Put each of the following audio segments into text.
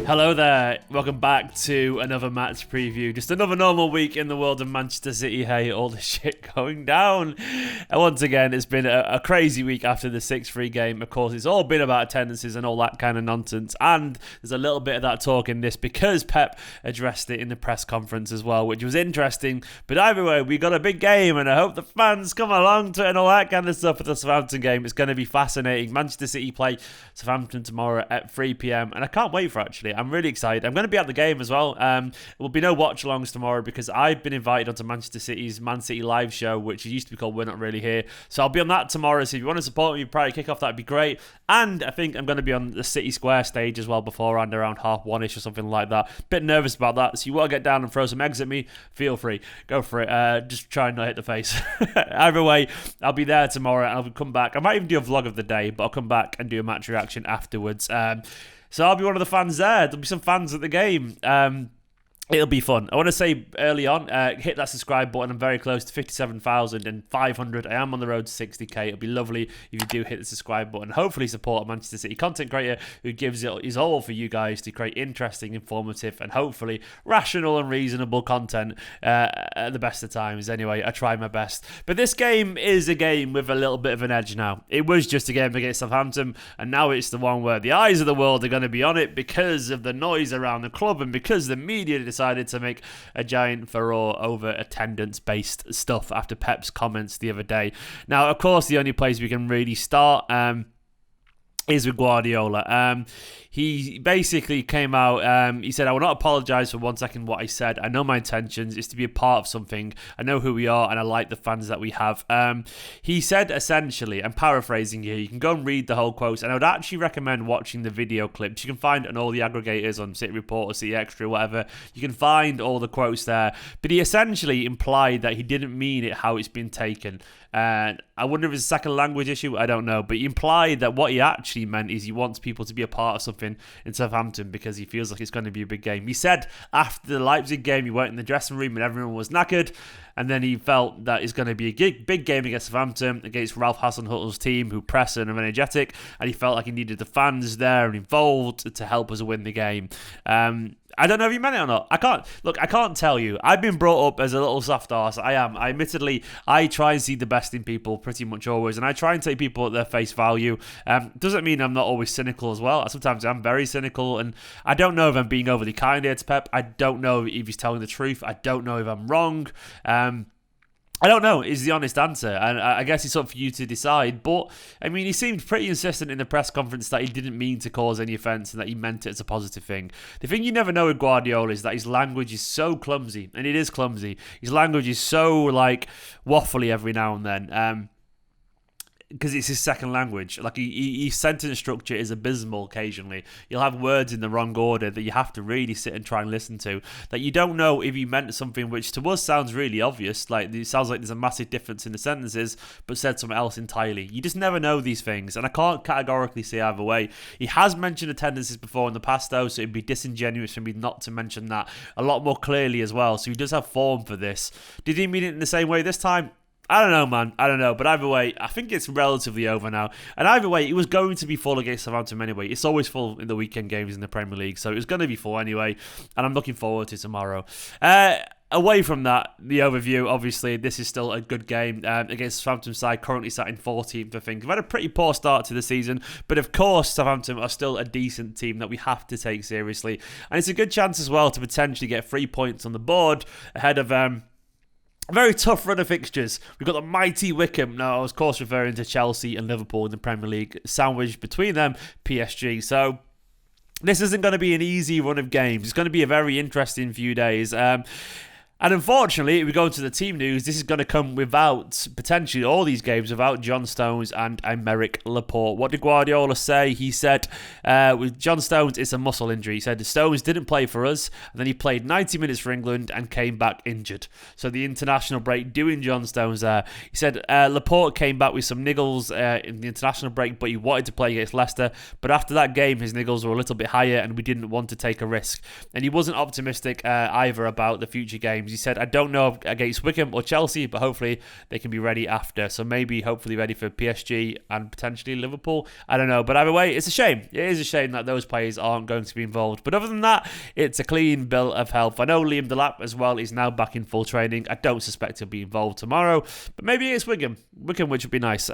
Hello there, welcome back to another match preview. Just another normal week in the world of Manchester City. Hey, all the shit going down. And once again, it's been a crazy week after the 6-3 game. Of course, it's all been about attendances and all that kind of nonsense. And there's a little bit of that talk in this because Pep addressed it in the press conference as well, which was interesting. But either way, we got a big game and I hope the fans come along to it and all that kind of stuff for the Southampton game. It's going to be fascinating. Manchester City play Southampton tomorrow at 3 p.m. and I can't wait for it, actually. I'm really excited. I'm going to be at the game as well. There will be no watch-alongs tomorrow because I've been invited onto Manchester City's Man City live show, which used to be called We're Not Really Here. So I'll be on that tomorrow. So if you want to support me prior to kickoff, that'd be great. And I think I'm going to be on the City Square stage as well beforehand, around 1:30ish or something like that. Bit nervous about that. So you want to get down and throw some eggs at me, feel free. Go for it. Just try and not hit the face. Either way, I'll be there tomorrow and I'll come back. I might even do a vlog of the day, but I'll come back and do a match reaction afterwards. So I'll be one of the fans there. There'll be some fans at the game. It'll be fun. I want to say early on, hit that subscribe button. I'm very close to 57,500. I am on the road to 60k. It'll be lovely if you do hit the subscribe button. Hopefully support a Manchester City content creator who gives it his all for you guys to create interesting, informative, and hopefully rational and reasonable content at the best of times. Anyway, I try my best. But this game is a game with a little bit of an edge now. It was just a game against Southampton, and now it's the one where the eyes of the world are going to be on it because of the noise around the club and because the media decided to make a giant furore over attendance-based stuff after Pep's comments the other day. Now, of course, the only place we can really start is with Guardiola. He basically came out, he said, I will not apologise for 1 second what I said. I know my intentions is to be a part of something. I know who we are and I like the fans that we have. He said essentially, I'm paraphrasing here, you can go and read the whole quotes, and I would actually recommend watching the video clips. You can find on all the aggregators on City Report or City Extra, whatever. You can find all the quotes there. But he essentially implied that he didn't mean it how it's been taken. And I wonder if it's a second language issue, I don't know. But he implied that what he actually meant is he wants people to be a part of something in Southampton because he feels like it's going to be a big game. He said after the Leipzig game, he went in the dressing room and everyone was knackered. And then he felt that it's going to be a big game against Southampton, against Ralph Hasenhüttl's team, who press and are energetic. And he felt like he needed the fans there and involved to help us win the game. I don't know if he meant it or not. I can't tell you. I've been brought up as a little soft arse. I am. Admittedly, I try and see the best in people pretty much always. And I try and take people at their face value. Doesn't mean I'm not always cynical as well. Sometimes I'm very cynical. And I don't know if I'm being overly kind here to Pep. I don't know if he's telling the truth. I don't know if I'm wrong. I don't know is the honest answer, and I guess it's up for you to decide. But, I mean, he seemed pretty insistent in the press conference that he didn't mean to cause any offence and that he meant it as a positive thing. The thing you never know with Guardiola is that his language is so clumsy, and it is clumsy. His language is so, waffly every now and then. Because it's his second language. His sentence structure is abysmal occasionally. You'll have words in the wrong order that you have to really sit and try and listen to. That you don't know if he meant something which to us sounds really obvious. It sounds like there's a massive difference in the sentences, but said something else entirely. You just never know these things, and I can't categorically say either way. He has mentioned attendances before in the past, though, so it'd be disingenuous for me not to mention that a lot more clearly as well. So he does have form for this. Did he mean it in the same way this time? I don't know, man. I don't know. But either way, I think it's relatively over now. And either way, it was going to be full against Southampton anyway. It's always full in the weekend games in the Premier League. So it was going to be full anyway. And I'm looking forward to tomorrow. Away from that, the overview, obviously, this is still a good game against Southampton side, currently sat in 14th, I think. We've had a pretty poor start to the season, but of course, Southampton are still a decent team that we have to take seriously. And it's a good chance as well to potentially get 3 points on the board ahead of a very tough run of fixtures. We've got the mighty Wickham. Now, I was of course referring to Chelsea and Liverpool in the Premier League, sandwiched between them, PSG. So this isn't going to be an easy run of games. It's going to be a very interesting few days. And unfortunately, if we go into the team news, this is going to come without, potentially all these games, without John Stones and Aymeric Laporte. What did Guardiola say? He said, with John Stones, it's a muscle injury. He said, Stones didn't play for us, and then he played 90 minutes for England and came back injured. So the international break doing John Stones there. He said, Laporte came back with some niggles in the international break, but he wanted to play against Leicester. But after that game, his niggles were a little bit higher, and we didn't want to take a risk. And he wasn't optimistic either about the future games. games. He said, I don't know against Wickham or Chelsea, but hopefully they can be ready after. So maybe, hopefully ready for PSG and potentially Liverpool. I don't know. But either way, it's a shame. It is a shame that those players aren't going to be involved. But other than that, it's a clean bill of health. I know Liam Delap as well is now back in full training. I don't suspect he'll be involved tomorrow, but maybe it's Wickham, which would be nice.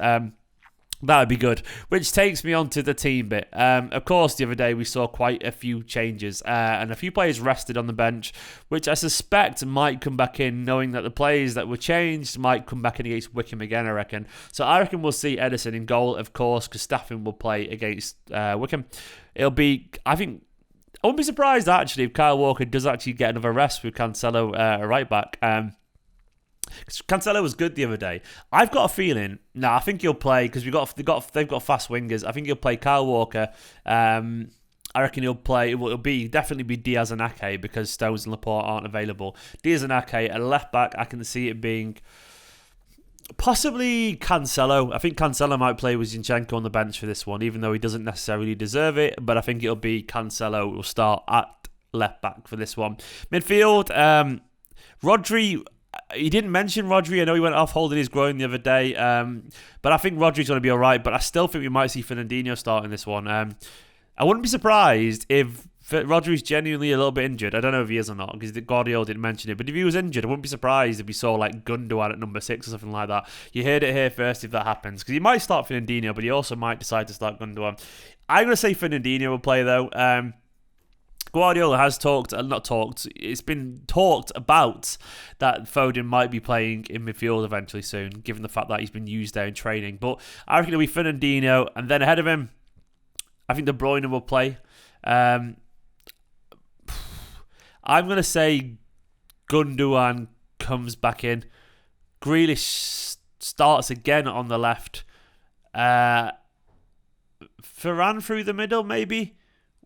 That would be good. Which takes me on to the team bit. Of course, the other day we saw quite a few changes and a few players rested on the bench, which I suspect might come back in, knowing that the players that were changed might come back in against Wickham again, I reckon. So I reckon we'll see Ederson in goal, of course, because Staffing will play against Wickham. It'll be, I think, I wouldn't be surprised actually if Kyle Walker does actually get another rest with Cancelo right back. Cancelo was good the other day. I've got a feeling. I think he'll play because they've got fast wingers. I think he'll play Kyle Walker. I reckon he'll play. It'll definitely be Diaz and Ake because Stones and Laporte aren't available. Diaz and Ake, a left back. I can see it being possibly Cancelo. I think Cancelo might play with Zinchenko on the bench for this one, even though he doesn't necessarily deserve it. But I think it'll be Cancelo who will start at left back for this one. Midfield, Rodri. He didn't mention Rodri. I know he went off holding his groin the other day. But I think Rodri's going to be all right. But I still think we might see Fernandinho starting this one. I wouldn't be surprised if Rodri's genuinely a little bit injured. I don't know if he is or not because Guardiola didn't mention it. But if he was injured, I wouldn't be surprised if we saw like Gundogan at number 6 or something like that. You heard it here first if that happens. Because he might start Fernandinho, but he also might decide to start Gundogan. I'm going to say Fernandinho will play though. Guardiola has it's been talked about that Foden might be playing in midfield eventually soon, given the fact that he's been used there in training. But I reckon it'll be Fernandinho, and then ahead of him, I think De Bruyne will play. I'm going to say Gundogan comes back in. Grealish starts again on the left. Varane through the middle, maybe,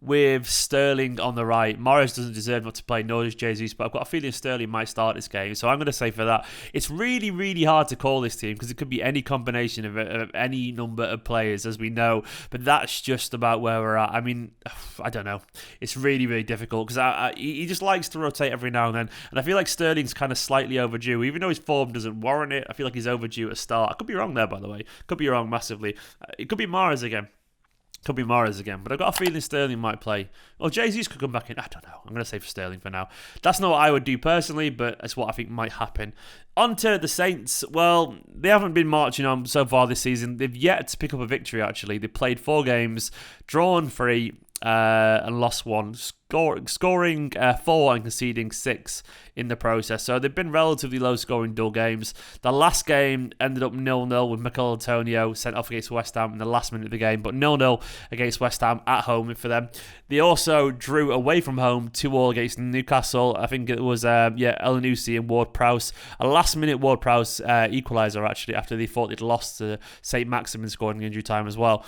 with Sterling on the right. Morris doesn't deserve not to play, nor does Jesus, but I've got a feeling Sterling might start this game, so I'm going to say for that. It's really, really hard to call this team because it could be any combination of any number of players, as we know, but that's just about where we're at. I mean, I don't know. It's really, really difficult because he just likes to rotate every now and then, and I feel like Sterling's kind of slightly overdue, even though his form doesn't warrant it. I feel like he's overdue at a start. I could be wrong there, by the way. Could be wrong massively. It could be Morris again. But I've got a feeling Sterling might play. Or Jesus could come back in. I don't know. I'm going to say for Sterling for now. That's not what I would do personally, but it's what I think might happen. On to the Saints. Well, they haven't been marching on so far this season. They've yet to pick up a victory, actually. They played 4 games, drawn 3, and lost 1, scoring 4 and conceding 6 in the process. So they've been relatively low-scoring, dull games. The last game ended up 0-0 with Mikel Antonio sent off against West Ham in the last minute of the game, but 0-0 against West Ham at home for them. They also drew away from home 2-2 against Newcastle. I think it was Elyounoussi and Ward-Prowse. A last-minute Ward-Prowse equaliser, actually, after they thought they'd lost to St. Maximin scoring injury time as well.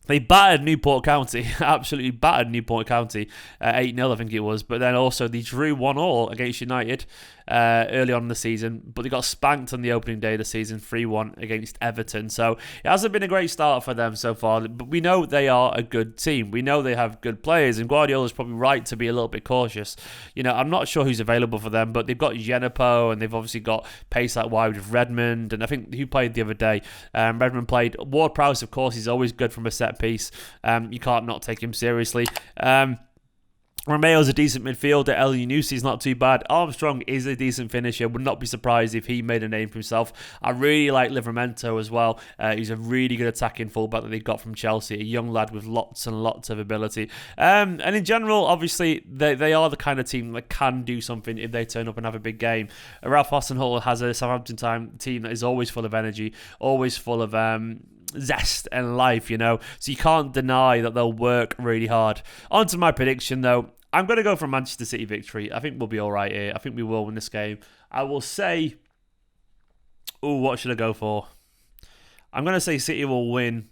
They battered Newport County, absolutely battered Newport County, 8-0 I think it was. But then also they drew 1-1 against United early on in the season. But they got spanked on the opening day of the season, 3-1 against Everton. So it hasn't been a great start for them so far. But we know they are a good team. We know they have good players. And Guardiola's probably right to be a little bit cautious. You know, I'm not sure who's available for them. But they've got Jenepo and they've obviously got pace out wide with Redmond. And I think who played the other day? Redmond played. Ward-Prowse, of course, he's always good from a set piece. You can't not take him seriously. Romeo's a decent midfielder. Elyounoussi is not too bad. Armstrong is a decent finisher. Would not be surprised if he made a name for himself. I really like Livramento as well. He's a really good attacking fullback that they got from Chelsea. A young lad with lots and lots of ability. And in general, obviously, they are the kind of team that can do something if they turn up and have a big game. Ralph Hasenhüttl has a Southampton team that is always full of energy, always full of zest and life, you know. So you can't deny that they'll work really hard. On to my prediction, though. I'm going to go for a Manchester City victory. I think we'll be all right here. I think we will win this game. I will say... what should I go for? I'm going to say City will win.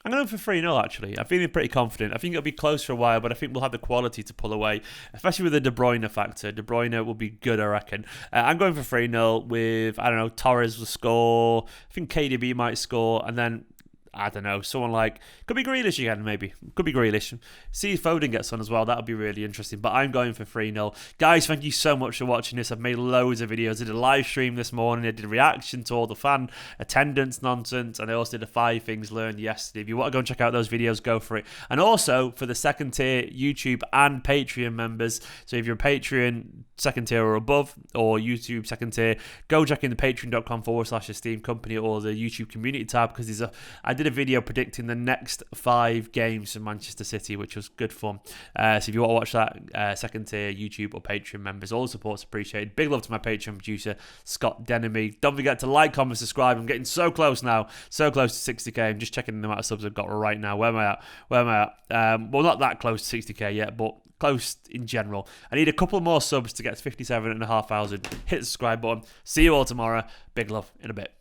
I'm going for 3-0, actually. I'm feeling pretty confident. I think it'll be close for a while, but I think we'll have the quality to pull away, especially with the De Bruyne factor. De Bruyne will be good, I reckon. I'm going for 3-0 with, I don't know, Torres will score. I think KDB might score, and then I don't know, someone like, could be Grealish again, maybe. Could be Grealish. See if Foden gets on as well. That would be really interesting. But I'm going for 3-0. Guys, thank you so much for watching this. I've made loads of videos. I did a live stream this morning. I did a reaction to all the fan attendance nonsense. And I also did a 5 things learned yesterday. If you want to go and check out those videos, go for it. And also for the second tier YouTube and Patreon members. So if you're a Patreon second tier or above, or YouTube second tier, go check in the patreon.com/Esteemed Kompany or the YouTube community tab, because I did a video predicting the next 5 games for Manchester City, which was good fun. So if you want to watch that, second tier YouTube or Patreon members, all the support's appreciated. Big love to my Patreon producer, Scott Denemy. Don't forget to like, comment, subscribe. I'm getting so close now, so close to 60k. I'm just checking the amount of subs I've got right now. Where am I at? Well, not that close to 60k yet, but close in general. I need a couple more subs to get to 57,500. Hit the subscribe button. See you all tomorrow. Big love in a bit.